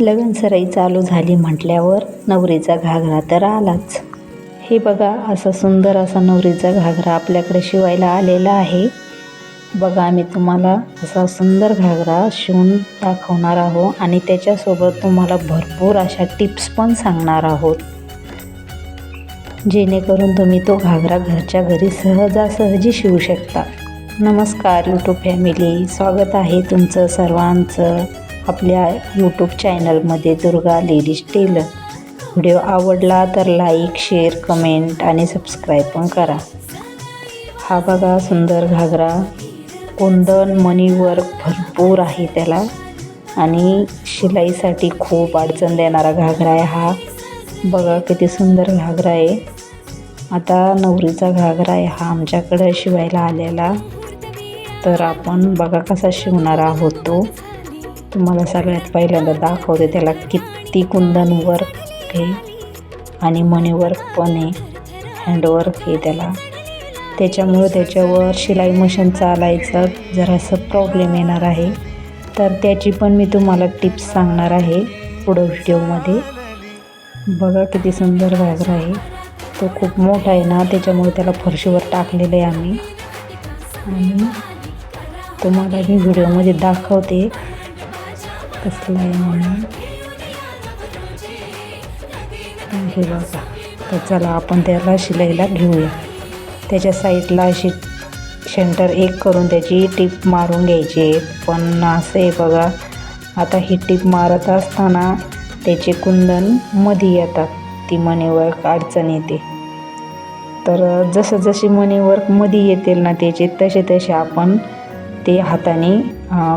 लग्नसराई चालू झाली म्हटल्यावर नवरीचा घागरा तर आलाच. हे बघा, असा सुंदर असा नवरीचा घागरा आपल्याकडे शिवायला आलेला आहे. बघा, आम्ही तुम्हाला असा सुंदर घागरा शिवून दाखवणार आहोत आणि त्याच्यासोबत तुम्हाला भरपूर अशा टिप्स पण सांगणार आहोत, जेणेकरून तुम्ही तो घागरा घरच्या घरी सहजासहजी शिवू शकता. नमस्कार यूट्यूब फॅमिली, स्वागत आहे तुमचं सर्वांचं आपल्या यूट्यूब चॅनलमध्ये दुर्गा लेडीज टेलर. व्हिडिओ आवडला तर लाईक, शेअर, कमेंट आणि सबस्क्राईब पण करा. हा बघा सुंदर घागरा, कुंदन मणी वर्क भरपूर आहे त्याला आणि शिलाईसाठी खूप अडचण देणारा घागरा आहे हा. बघा किती सुंदर घागरा आहे. आता नवरीचा घागरा आहे हा आमच्याकडे शिवायला आलेला. तर आपण बघा कसा शिवणार आहोत तो तुम्हाला सगळ्यात पहिल्यांदा दाखवते. त्याला किती कुंदन वर्क आहे आणि मणी वर्क पण आहे, हँडवर्क आहे त्याला. त्याच्यामुळे त्याच्यावर शिलाई मशीन चालायचा जरासं प्रॉब्लेम येणार आहे. तर त्याची पण मी तुम्हाला टिप्स सांगणार आहे पुढं व्हिडिओमध्ये. बघा किती सुंदर घागरा आहे. तो खूप मोठा आहे ना, त्याच्यामुळे त्याला फरशीवर टाकलेलं आहे आम्ही आणि तुम्हाला मी व्हिडिओमध्ये दाखवते कसलं आहे म्हणून. हे बघा, तर चला आपण त्याला शिलाईला घेऊया. त्याच्या साईडला अशी सेंटर एक करून त्याची टीप मारून घ्यायची. पण असं आहे बघा, आता ही टीप मारत असताना त्याचे कुंदन मध्ये येतात, ती मणीवर्क अडचण येते. तर जशी मणीवर्क मध्ये येतील ना त्याचे, तसे आपण ते हाताने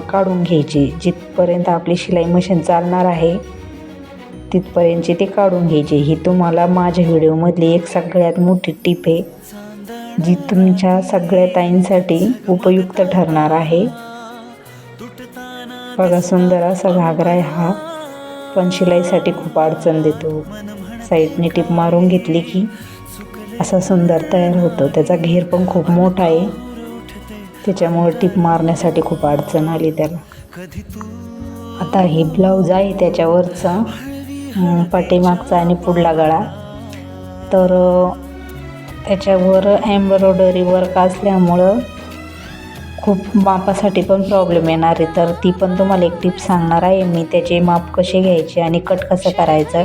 काढून घ्यायचे. जिथपर्यंत आपली शिलाई मशीन चालणार आहे तिथपर्यंतचे ते काढून घ्यायचे. ही तुम्हाला माझ्या व्हिडिओमधली एक सगळ्यात मोठी टीप आहे, जी तुमच्या सगळ्या ताईंसाठी उपयुक्त ठरणार आहे. बघा सुंदर असा घागरा आहे हा, पण शिलाईसाठी खूप अडचण देतो. साईडने टीप मारून घेतली की असा सुंदर तयार होतो. त्याचा घेर पण खूप मोठा आहे, त्याच्यामुळे टीप मारण्यासाठी खूप अडचण आली त्याला. आता हे ब्लाऊज आहे त्याच्यावरचा पाठीमागचा आणि पुढला गळा. तर त्याच्यावर एम्ब्रॉयडरी वर्क असल्यामुळं खूप मापासाठी पण प्रॉब्लेम येणार आहे. तर ती पण तुम्हाला एक टिप सांगणार आहे मी, त्याचे माप कसे घ्यायचे आणि कट कसं करायचं.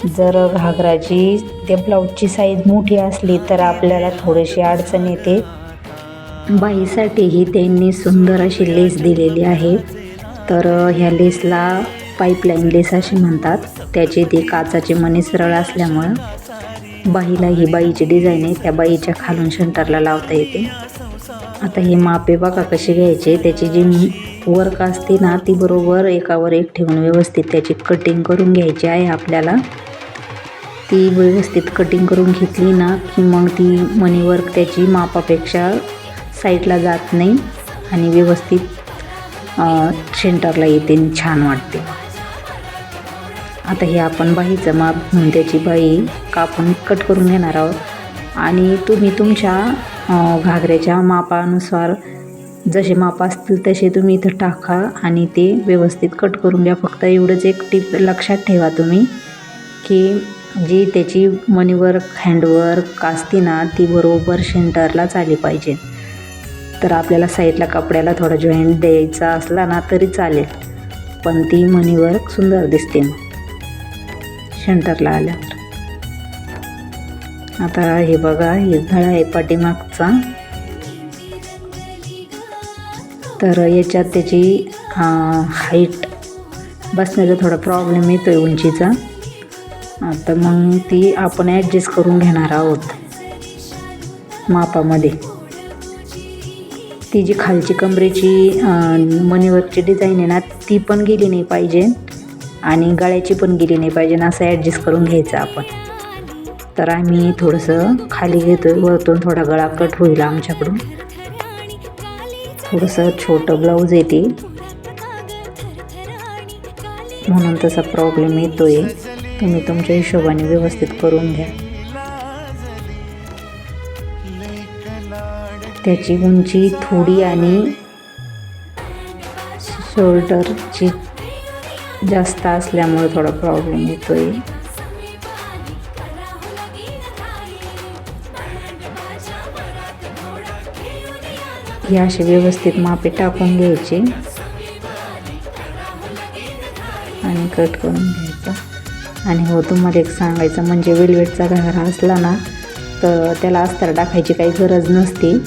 जर घागराची त्या ब्लाऊजची साईज मोठी असली तर आपल्याला थोडीशी अडचण येते. बाईसाठीही त्यांनी सुंदर अशी लेस दिलेली आहे. तर ह्या लेसला पाईपलाईन लेस असे म्हणतात. त्याचे ते काचाचे मणी सरळ असल्यामुळं बाईला ही बाईची डिझाईन आहे, त्या बाईच्या खालून शंटरला लावता येते. आता हे मापे बघा कसे घ्यायचे. त्याची जी वर्क असते ना ती बरोबर एकावर एक ठेवून व्यवस्थित त्याची कटिंग करून घ्यायची आहे आपल्याला. ती व्यवस्थित कटिंग करून घेतली ना की मग ती मणी वर्क त्याची मापापेक्षा साईडला जात नाही आणि व्यवस्थित सेंटरला येते आणि छान वाटते. आता हे आपण बाईचं माप म्हणून त्याची बाई कापून कट करून घेणार आहोत आणि तुम्ही तुमच्या घागऱ्याच्या मापानुसार जसे माप असतील तसे तुम्ही इथं टाका आणि ते व्यवस्थित कट करून घ्या. फक्त एवढंच एक टिप लक्षात ठेवा तुम्ही की जी त्याची मणीवर्क हँडवर्क असते ना ती बरोबर सेंटरलाच आली पाहिजे. तर आपल्याला साईडला कपड्याला थोडा जॉईंट द्यायचा असला ना तरी चालेल, पण ती मणीवर्क सुंदर दिसते मग सेंटरला आल्यावर. आता हे बघा, हे गळा आहे पाठीमागचा. तर याच्यात त्याची हाईट बसण्याचा थोडा प्रॉब्लेम येतो आहे उंचीचा. आता मग ती आपण ॲडजस्ट करून घेणार आहोत मापामध्ये. ती जी खालची कमरेची मणीवर्कची डिझाईन आहे ना ती पण गेली नाही पाहिजे आणि गळ्याची पण गेली नाही पाहिजे, असं ॲडजस्ट करून घ्यायचं आपण. तर आम्ही थोडंसं खाली घेतो आहे, वरतून थोडा गळा कट होईल आमच्याकडून. थोडंसं छोटं ब्लाऊज येते म्हणून तसा प्रॉब्लेम येतो आहे. तुम्ही तुमच्या हिशोबाने व्यवस्थित करून घ्या. त्याची उंची थोडी आणि शोल्डरची जास्त असल्यामुळे थोडा प्रॉब्लेम येतोय. हे असे व्यवस्थित मापे टाकून घ्यायचे आणि कट करून घ्यायचा. आणि हो, तुम्हाला एक सांगायचं म्हणजे वेलवेटचा घागरा असला ना तर त्याला अस्तर टाकायची काही गरज नसते.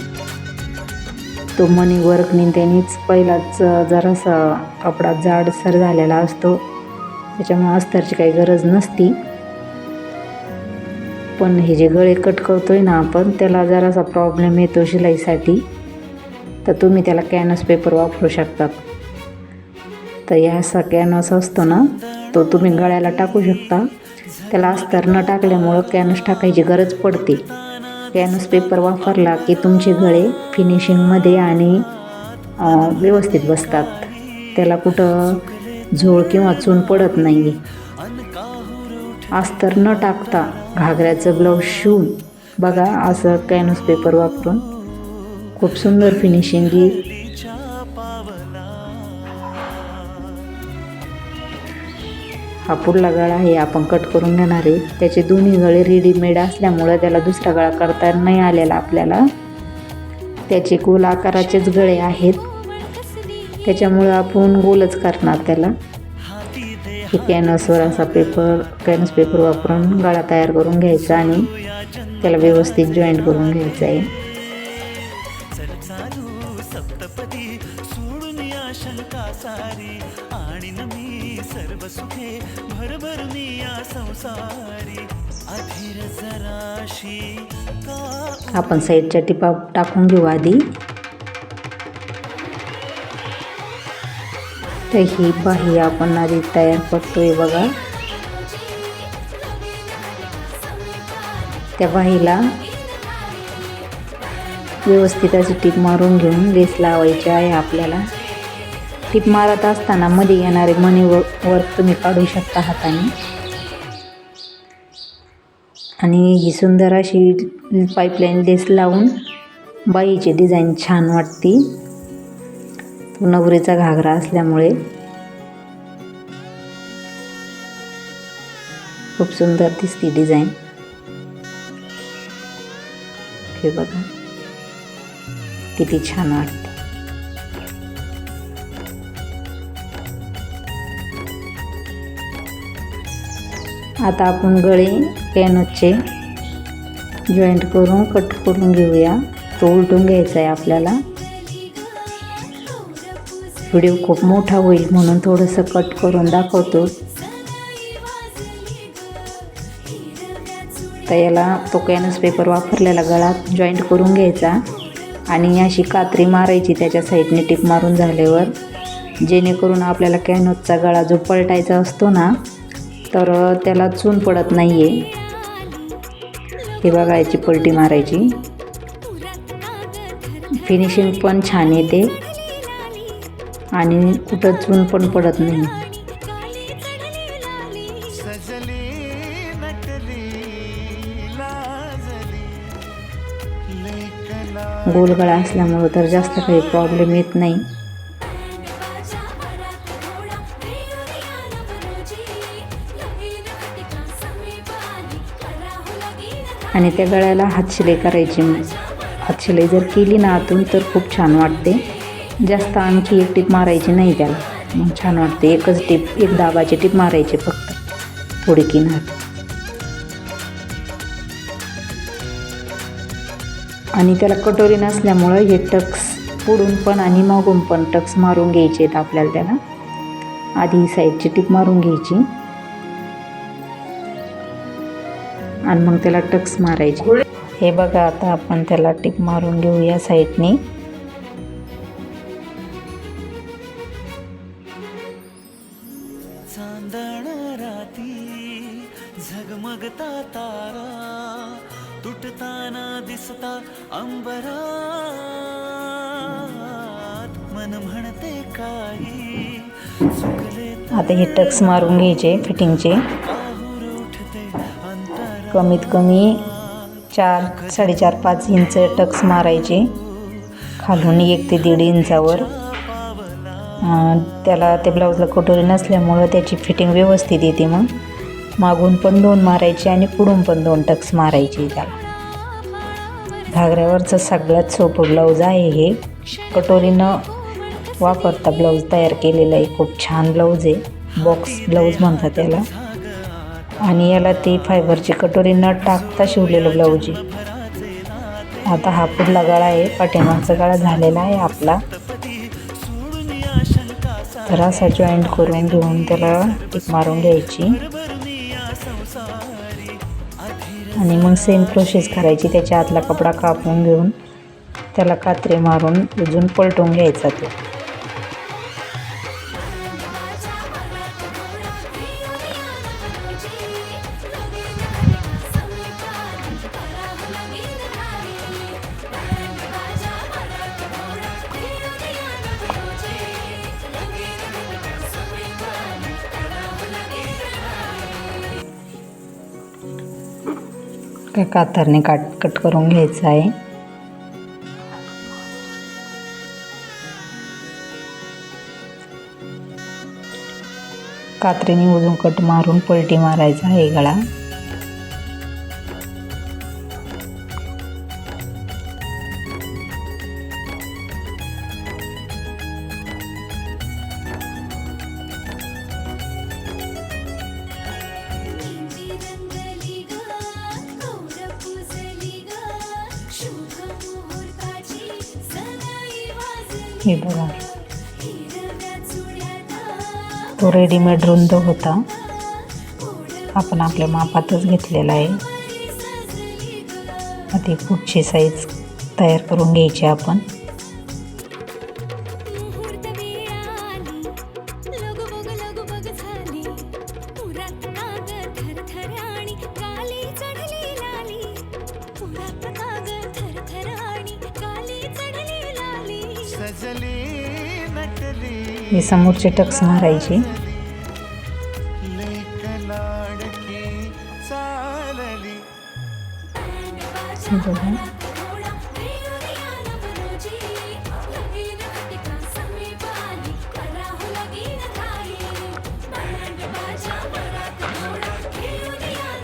तो मनी वर्कनी त्यानेच पहिलाच जरासा कपडा जाडसर झालेला असतो, त्याच्यामुळे अस्तरची काही गरज नसती. पण हे जे गळे कट करतोय ना आपण त्याला जरासा प्रॉब्लेम येतो शिलाईसाठी, तर तुम्ही त्याला कॅनव्हास पेपर वापरू शकतात. तर या असा कॅनव्हास असतो ना तो तुम्ही गळ्याला टाकू शकता. त्याला अस्तर न टाकल्यामुळं कॅनव्हास टाकायची गरज पडते. कॅनव्हास पेपर वापरला की तुमचे गळे फिनिशिंगमध्ये आणि व्यवस्थित बसतात. त्याला कुठं झोळ किंवा चून पडत नाही. अस्तर न टाकता घागऱ्याचं ब्लाऊज शिवून बघा असं कॅनव्हास पेपर वापरून खूप सुंदर फिनिशिंग येईल. हा पुढला गळा हे आपण कट करून घेणार आहे. त्याचे दोन्ही गळे रेडीमेड असल्यामुळं त्याला दुसरा गळा करता नाही आलेला आपल्याला. त्याचे गोल आकाराचेच गळे आहेत, त्याच्यामुळं आपण गोलच करणार त्याला. हे कॅनव्हासवर असा कॅनव्हास पेपर वापरून गळा तयार करून घ्यायचा आणि त्याला व्यवस्थित जॉईंट करून घ्यायचं आहे. आपण साईडच्या टिपा टाकून घेऊ आधी. तर ही बाही आपण आधी तयार करतोय बघा. त्या बाहीला व्यवस्थित अशी टीप मारून घेऊन लेस लावायची आहे आपल्याला. टीप मारत असताना मध्ये येणारे मनी वर्क तुम्ही काढू शकता हाताने. आणि ही सुंदर अशी पाईपलाईन लेस लावून बाईची डिझाईन छान वाटते. तो नवरीचा घागरा असल्यामुळे खूप सुंदर दिसते डिझाईन. हे बघा किती छान वाटते. आता आपण गळे कॅनव्हासचे जॉईंट करून कट करून घेऊया. तो उलटून घ्यायचा आहे आपल्याला. व्हिडिओ खूप मोठा होईल म्हणून थोडंसं कट करून दाखवतो. तर याला तो कॅनव्हास पेपर वापरलेला गळा जॉईंट करून घ्यायचा आणि अशी कात्री मारायची त्याच्या साईडने टीप मारून झाल्यावर, जेणेकरून आपल्याला कॅनव्हासचा गळा जो पलटायचा असतो ना तर त्याला चून पडत नाही आहे. हे बघा याची पलटी मारायची. फिनिशिंग पण छान येते आणि कुठं चून पण पडत नाही. गोल गळा असल्यामुळं तर जास्त काही प्रॉब्लेम येत नाही. आणि त्या गळ्याला हातशिलाई करायची. हातशिलाई जर केली ना आतून तर खूप छान वाटते. जास्त आणखी एक टीप मारायची नाही त्याला, मग छान वाटते. एकच टीप, एक दाबाची टीप मारायची फक्त थोडी किनार. आणि त्याला कटोरी नसल्यामुळं हे टक्स पुढून पण आणि मागून पण टक्स मारून घ्यायचे आहेत आपल्याला. त्याला आधी साईडची टीप मारून घ्यायची आणि मग त्याला टक्स मारायचे. हे बघा आता आपण त्याला टीप मारून घेऊया साईडने. चांदण राती झगमगता तारा तुटताना दिसता अंबरात मन म्हणते काही चुकले. आता हे टक्स मारून घ्यायचे फिटिंगचे. कमीत कमी 4, 4.5, 5 इंच टक्स मारायचे खालून 1 ते 1.5 इंचावर. त्याला ते ब्लाऊजला कटोरी नसल्यामुळं त्याची फिटिंग व्यवस्थित येते. मग मागून पण 2 मारायचे आणि पुढून पण 2 टक्स मारायचे. त्याला घागऱ्यावरचं सगळ्यात सोपं ब्लाऊज आहे हे. कटोरी न वापरता ब्लाऊज तयार केलेलं आहे. खूप छान ब्लाऊज आहे. बॉक्स ब्लाऊज म्हणतात त्याला. आणि याला ती फायबरची कटोरी न टाकता शिवलेलं ब्लाऊज आहे. आता हा पुढला गळा आहे. पाठीमागचा गळा झालेला आहे आपला. तर असा जॉईंट करून घेऊन त्याला टिक मारून घ्यायची आणि मग सेम प्रोसेस करायची. त्याच्या आतला कपडा कापून घेऊन त्याला कात्री मारून अजून पलटून घ्यायचा तो. कातरने कट करून घ्यायचं आहे. कात्रीने उजून कट मारून पलटी मारायचा आहे गळा. हे बघा, तो रेडीमेड रुंद होता. आपण आपल्या मापातच घेतलेला आहे. आता पुढची साईज तयार करून घ्यायची आपण. हे समोरचे टक्स मारायचे. बघा,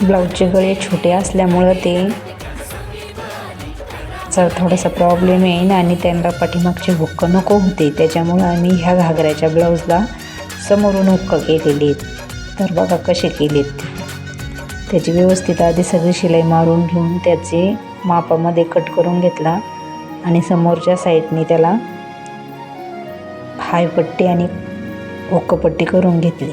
ब्लाऊजचे गळे छोटे असल्यामुळं ते थोडासा प्रॉब्लेम येईन आणि त्यांना पाठीमागचे हुक्क नको होते. त्याच्यामुळं आम्ही ह्या घागऱ्याच्या ब्लाऊजला समोरून हुक्क केलेले आहेत. तर बघा कसे केलेत ते. त्याची व्यवस्थित आधी सगळी शिलाई मारून घेऊन त्याचे मापामध्ये कट करून घेतला आणि समोरच्या साईडने त्याला हाय पट्टी आणि हुक्कपट्टी करून घेतली.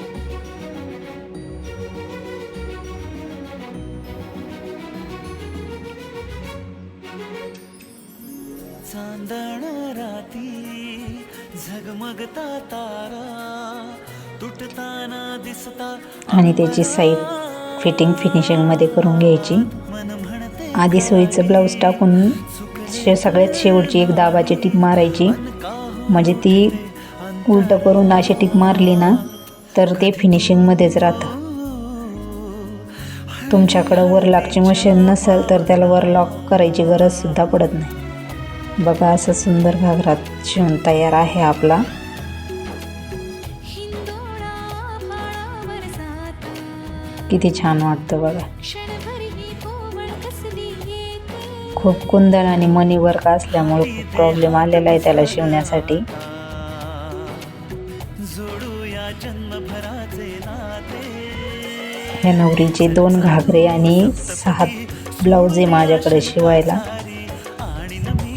चांदण राती झगमगता तारा तुटताना दिसता आणि त्याची साईड फिटिंग फिनिशिंगमध्ये करून घ्यायची. आधी सोयीचं ब्लाऊज टाकून सगळ्यात शेवटची एक दाबाची टिप मारायची. म्हणजे ती उलटं करून अशी टिप मारली ना तर ते फिनिशिंगमध्येच राहतं. तुमच्याकडं वरलॉकची मशीन नसेल तर त्याला वरलॉक करायची गरजसुद्धा पडत नाही. बघा, असं सुंदर घागरा शिवून तयार आहे आपला. किती छान वाटतं बघा. खूप कुंदन आणि मनी वर्क असल्यामुळे खूप प्रॉब्लेम आलेला आहे त्याला शिवण्यासाठी. ह्या नवरीचे 2 घागरे आणि 6 ब्लाऊज आहे माझ्याकडे शिवायला.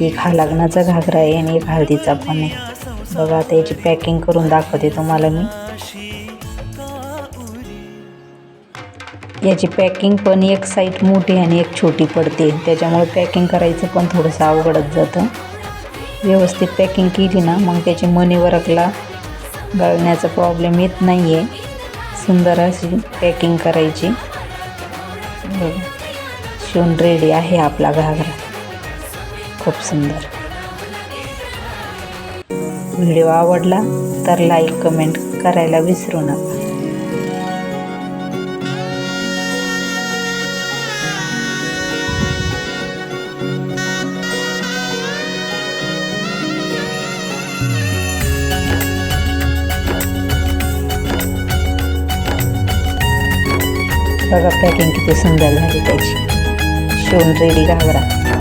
एक हा लग्नाचा घागरा आहे आणि एक हळदीचा पण आहे. बघा, आता याची पॅकिंग करून दाखवते तुम्हाला मी. याची पॅकिंग पण एक साईड मोठी आणि एक छोटी पडते. त्याच्यामुळे पॅकिंग करायचं पण थोडंसं अवघडच जातं. व्यवस्थित पॅकिंग केली ना मग त्याची मनी वर्कला गळण्याचा प्रॉब्लेम येत नाही आहे. सुंदर अशी पॅकिंग करायची. बघा, शिवून रेडी आहे आपला घागरा. खूप सुंदर. व्हिडिओ आवडला तर लाईक कमेंट करायला विसरू नका. बघा पॅकिंग किती सुंदर झाली त्याची. शिवून रेडी घागरा.